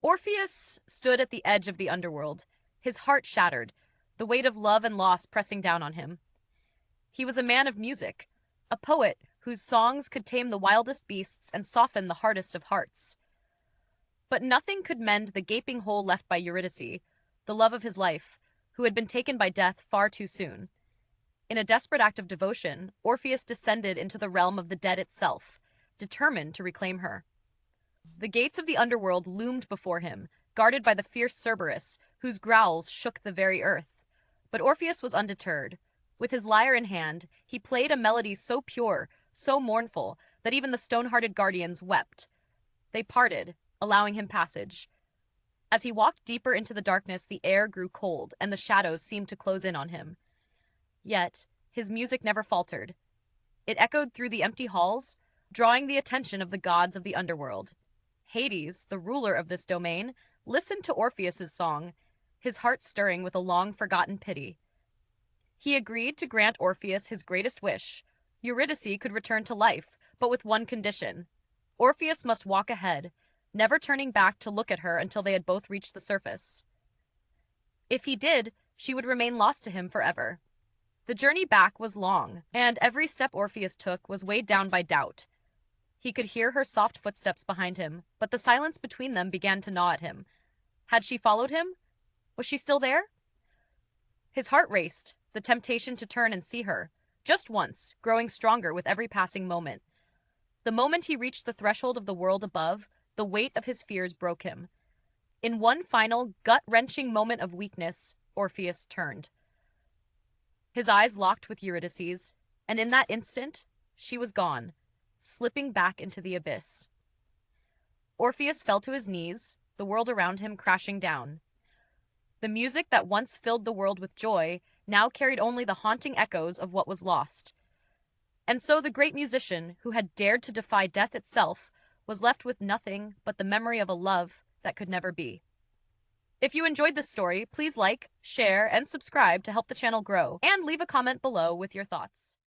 Orpheus stood at the edge of the underworld, his heart shattered, the weight of love and loss pressing down on him. He was a man of music, a poet whose songs could tame the wildest beasts and soften the hardest of hearts. But nothing could mend the gaping hole left by Eurydice, the love of his life, who had been taken by death far too soon. In a desperate act of devotion, Orpheus descended into the realm of the dead itself, determined to reclaim her. The gates of the underworld loomed before him, guarded by the fierce Cerberus, whose growls shook the very earth. But Orpheus was undeterred. With his lyre in hand, he played a melody so pure, so mournful, that even the stone-hearted guardians wept. They parted, allowing him passage. As he walked deeper into the darkness, the air grew cold, and the shadows seemed to close in on him. Yet, his music never faltered. It echoed through the empty halls, drawing the attention of the gods of the underworld. Hades, the ruler of this domain, listened to Orpheus's song, his heart stirring with a long-forgotten pity. He agreed to grant Orpheus his greatest wish. Eurydice could return to life, but with one condition. Orpheus must walk ahead, never turning back to look at her until they had both reached the surface. If he did, she would remain lost to him forever. The journey back was long, and every step Orpheus took was weighed down by doubt. He could hear her soft footsteps behind him, but the silence between them began to gnaw at him. Had she followed him? Was she still there? His heart raced, the temptation to turn and see her, just once, growing stronger with every passing moment. The moment he reached the threshold of the world above, the weight of his fears broke him. In one final, gut-wrenching moment of weakness, Orpheus turned. His eyes locked with Eurydice's, and in that instant, she was gone, slipping back into the abyss. Orpheus fell to his knees, the world around him crashing down. The music that once filled the world with joy now carried only the haunting echoes of what was lost. And so the great musician, who had dared to defy death itself, was left with nothing but the memory of a love that could never be. If you enjoyed this story, please like, share, and subscribe to help the channel grow, and leave a comment below with your thoughts.